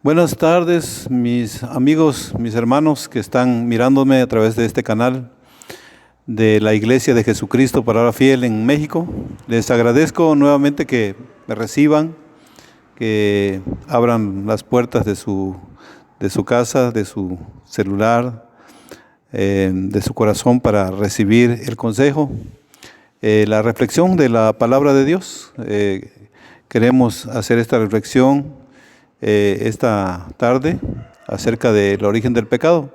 Buenas tardes, mis amigos, mis hermanos que están mirándome a través de este canal de la Iglesia de Jesucristo Palabra Fiel en México. Les agradezco nuevamente que me reciban, que abran las puertas de su casa, de su celular, de su corazón para recibir el consejo, la reflexión de la Palabra de Dios. Queremos hacer esta reflexión esta tarde acerca del origen del pecado.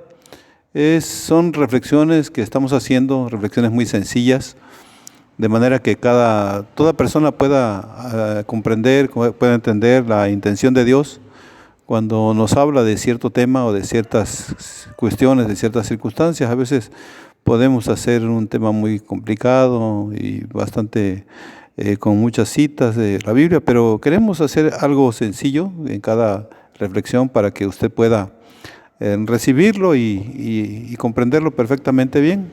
Son reflexiones que estamos haciendo, reflexiones muy sencillas, de manera que toda persona pueda comprender, pueda entender la intención de Dios cuando nos habla de cierto tema o de ciertas cuestiones, de ciertas circunstancias. A veces podemos hacer un tema muy complicado y bastante con muchas citas de la Biblia, pero queremos hacer algo sencillo en cada reflexión para que usted pueda recibirlo y comprenderlo perfectamente bien.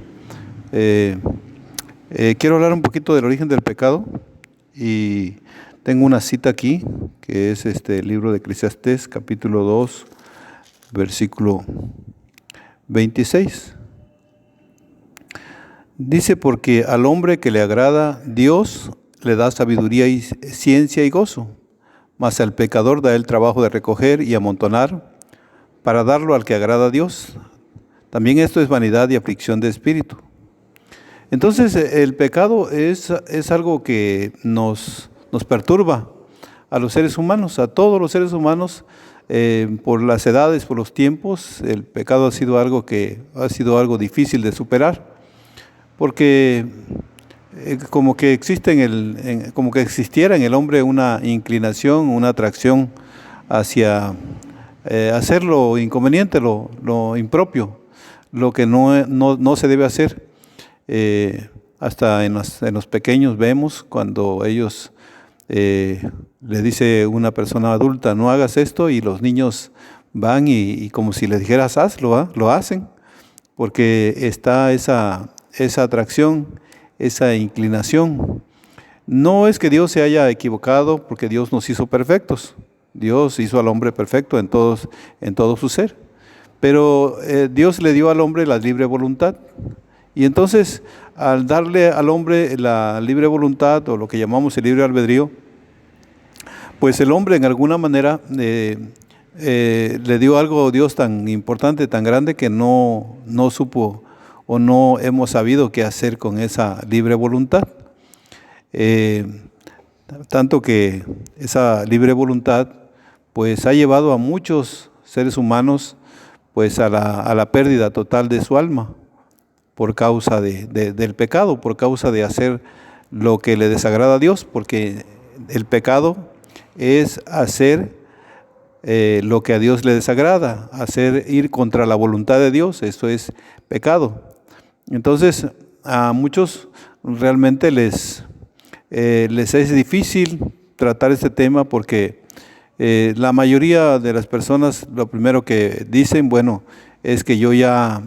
Quiero hablar un poquito del origen del pecado y tengo una cita aquí que es el libro de Eclesiastés, capítulo 2, versículo 26. Dice: porque al hombre que le agrada Dios le da sabiduría y ciencia y gozo, mas al pecador da el trabajo de recoger y amontonar para darlo al que agrada a Dios. También esto es vanidad y aflicción de espíritu. Entonces el pecado es algo que nos perturba a los seres humanos, a todos los seres humanos, por las edades, por los tiempos. El pecado ha sido algo difícil de superar, porque como que existiera en el hombre una inclinación, una atracción hacia hacer lo inconveniente, lo impropio, lo que no se debe hacer. Hasta en los pequeños vemos cuando ellos le dice una persona adulta: no hagas esto, y los niños van y como si les dijeras hazlo, lo hacen, porque está esa atracción, esa inclinación. No es que Dios se haya equivocado, porque Dios nos hizo perfectos. Dios hizo al hombre perfecto en todo su ser. Pero Dios le dio al hombre la libre voluntad. Y entonces, al darle al hombre la libre voluntad, o lo que llamamos el libre albedrío, pues el hombre en alguna manera le dio algo a Dios tan importante, tan grande, que no supo o no hemos sabido qué hacer con esa libre voluntad. Tanto que esa libre voluntad pues ha llevado a muchos seres humanos pues a la pérdida total de su alma, por causa del pecado, por causa de hacer lo que le desagrada a Dios, porque el pecado es hacer lo que a Dios le desagrada, ir contra la voluntad de Dios. Eso es pecado. Entonces, a muchos realmente les es difícil tratar este tema, porque la mayoría de las personas lo primero que dicen, bueno, es que yo ya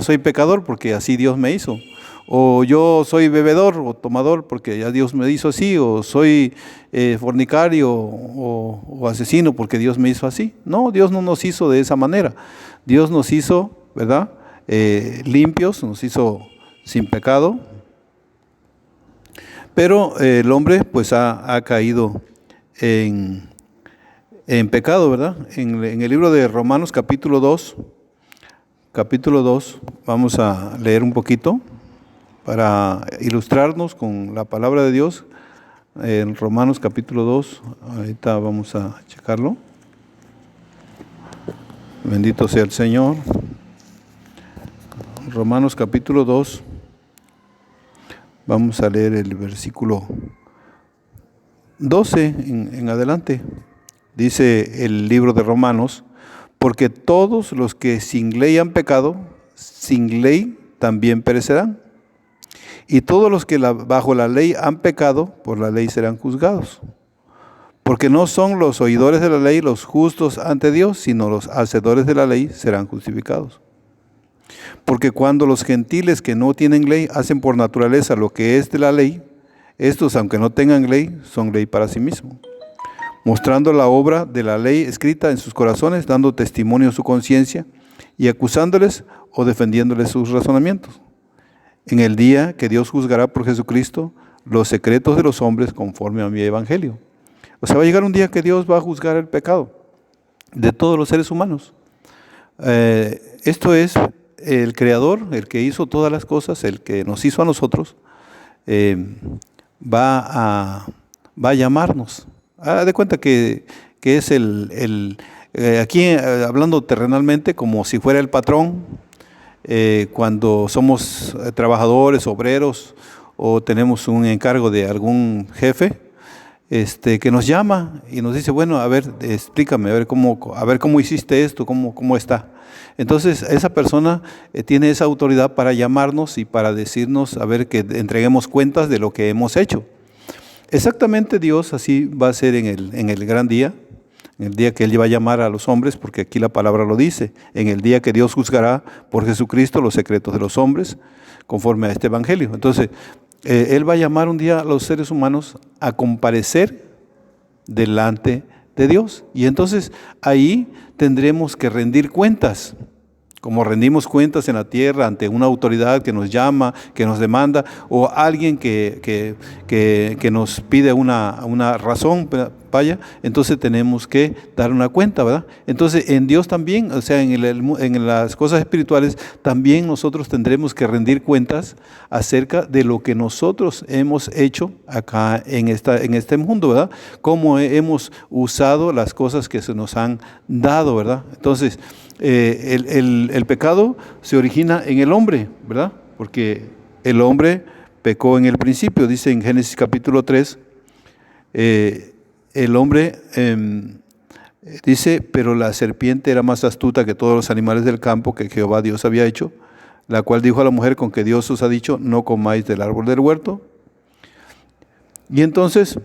soy pecador porque así Dios me hizo, o yo soy bebedor o tomador porque ya Dios me hizo así, o soy fornicario o asesino porque Dios me hizo así. No, Dios no nos hizo de esa manera. Dios nos hizo, ¿verdad?, limpios, nos hizo sin pecado, pero el hombre pues ha caído en pecado, ¿verdad? En el libro de Romanos capítulo 2, vamos a leer un poquito para ilustrarnos con la palabra de Dios. En Romanos capítulo 2, ahorita vamos a checarlo. Bendito sea el Señor. Romanos capítulo 2, vamos a leer el versículo 12 en adelante. Dice el libro de Romanos: porque todos los que sin ley han pecado, sin ley también perecerán. Y todos los que bajo la ley han pecado, por la ley serán juzgados. Porque no son los oidores de la ley los justos ante Dios, sino los hacedores de la ley serán justificados. Porque cuando los gentiles que no tienen ley hacen por naturaleza lo que es de la ley, estos, aunque no tengan ley, son ley para sí mismos. mostrando la obra de la ley escrita en sus corazones, dando testimonio a su conciencia y acusándoles o defendiéndoles sus razonamientos. En el día que Dios juzgará por Jesucristo los secretos de los hombres conforme a mi evangelio. O sea, va a llegar un día que Dios va a juzgar el pecado de todos los seres humanos. Esto es el Creador, el que hizo todas las cosas, el que nos hizo a nosotros, va a llamarnos. De cuenta que es aquí hablando terrenalmente como si fuera el patrón, cuando somos trabajadores, obreros o tenemos un encargo de algún jefe, que nos llama y nos dice, bueno, a ver, explícame, a ver cómo hiciste esto, cómo está. Entonces, esa persona tiene esa autoridad para llamarnos y para decirnos, a ver, que entreguemos cuentas de lo que hemos hecho. Exactamente Dios así va a ser en el gran día, en el día que Él va a llamar a los hombres, porque aquí la palabra lo dice, en el día que Dios juzgará por Jesucristo los secretos de los hombres, conforme a este evangelio. Entonces, Él va a llamar un día a los seres humanos a comparecer delante de Dios. Y entonces ahí tendremos que rendir cuentas, como rendimos cuentas en la tierra ante una autoridad que nos llama, que nos demanda, o alguien que nos pide una razón, vaya, entonces tenemos que dar una cuenta, ¿verdad? Entonces en Dios también, o sea, en las cosas espirituales, también nosotros tendremos que rendir cuentas acerca de lo que nosotros hemos hecho acá en este mundo, ¿verdad? Cómo hemos usado las cosas que se nos han dado, ¿verdad? Entonces, el pecado se origina en el hombre, ¿verdad? Porque el hombre pecó en el principio, dice en Génesis capítulo 3, el hombre dice, pero la serpiente era más astuta que todos los animales del campo que Jehová Dios había hecho, la cual dijo a la mujer, con que Dios os ha dicho, no comáis del árbol del huerto. Y entonces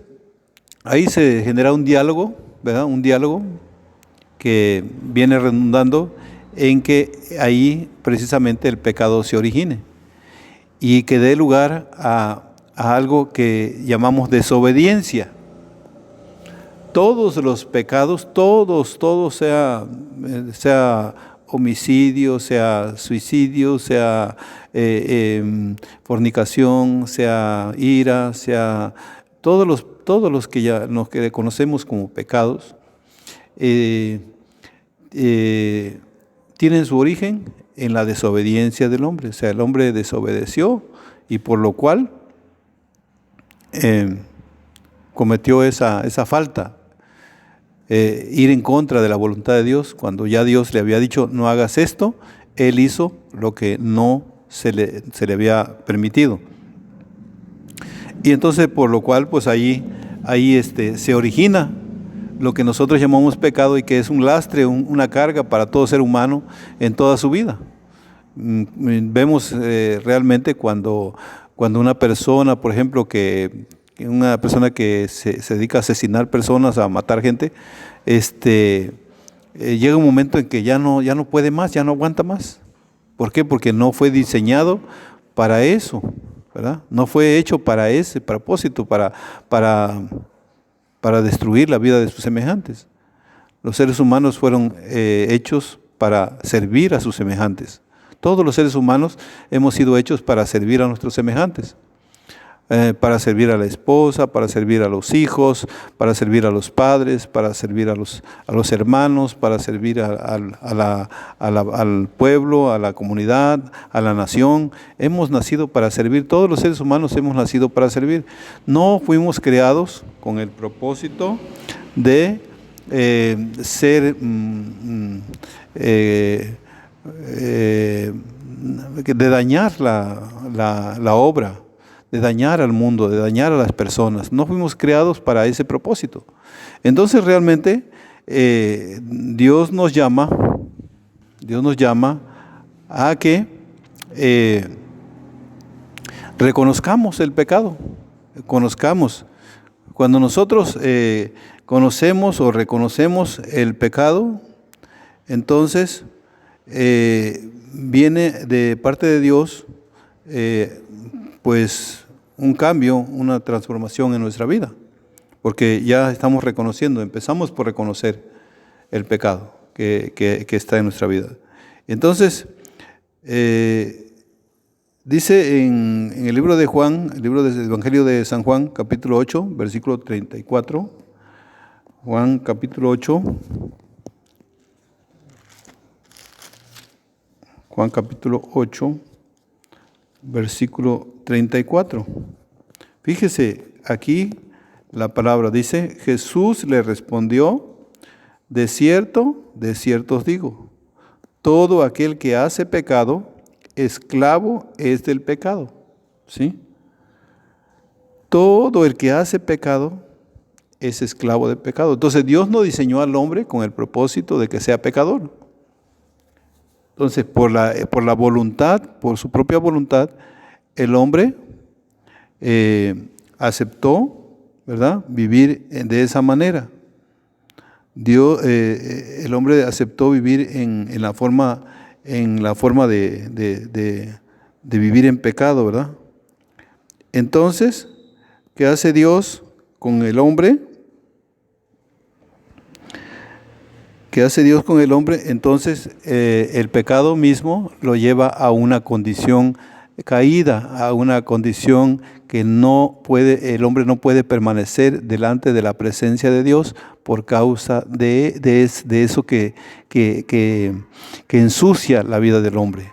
ahí se genera un diálogo, ¿verdad? Un diálogo que viene redundando en que ahí precisamente el pecado se origine y que dé lugar a algo que llamamos desobediencia. Todos los pecados, todos, sea homicidio, sea suicidio, sea fornicación, sea ira, sea todos los que ya nos conocemos como pecados, tienen su origen en la desobediencia del hombre. O sea, el hombre desobedeció y por lo cual cometió esa falta. Ir en contra de la voluntad de Dios, cuando ya Dios le había dicho no hagas esto, él hizo lo que no se le había permitido. Y entonces por lo cual pues ahí se origina lo que nosotros llamamos pecado y que es un lastre, una carga para todo ser humano en toda su vida. Vemos realmente cuando una persona, por ejemplo, una persona que se dedica a asesinar personas, a matar gente, llega un momento en que ya no puede más, ya no aguanta más. ¿Por qué? Porque no fue diseñado para eso, ¿verdad? No fue hecho para ese propósito, para destruir la vida de sus semejantes. Los seres humanos fueron hechos para servir a sus semejantes. Todos los seres humanos hemos sido hechos para servir a nuestros semejantes. Para servir a la esposa, para servir a los hijos, para servir a los padres, para servir a los hermanos, para servir al pueblo, a la comunidad, a la nación. Hemos nacido para servir, todos los seres humanos hemos nacido para servir. No fuimos creados con el propósito de de dañar la obra, de dañar al mundo, de dañar a las personas. No fuimos creados para ese propósito. Entonces realmente Dios nos llama a que reconozcamos el pecado, conozcamos. Cuando nosotros conocemos o reconocemos el pecado, entonces viene de parte de Dios pues un cambio, una transformación en nuestra vida. porque ya estamos reconociendo, empezamos por reconocer el pecado que está en nuestra vida. Entonces, dice en el libro de Juan, el libro del Evangelio de San Juan, capítulo 8, versículo 34, Juan capítulo 8, Juan capítulo 8, versículo 34. Fíjese, aquí la palabra dice, Jesús le respondió, de cierto os digo, todo aquel que hace pecado, esclavo es del pecado. ¿Sí? Todo el que hace pecado es esclavo del pecado. Entonces Dios no diseñó al hombre con el propósito de que sea pecador. Entonces, por la voluntad, por su propia voluntad, el hombre aceptó, ¿verdad?, vivir de esa manera. El hombre aceptó vivir en la forma de vivir en pecado, ¿verdad? Entonces, ¿qué hace Dios con el hombre? ¿Qué hace Dios con el hombre? Entonces, el pecado mismo lo lleva a una condición caída, a una condición que el hombre no puede permanecer delante de la presencia de Dios por causa de eso que ensucia la vida del hombre.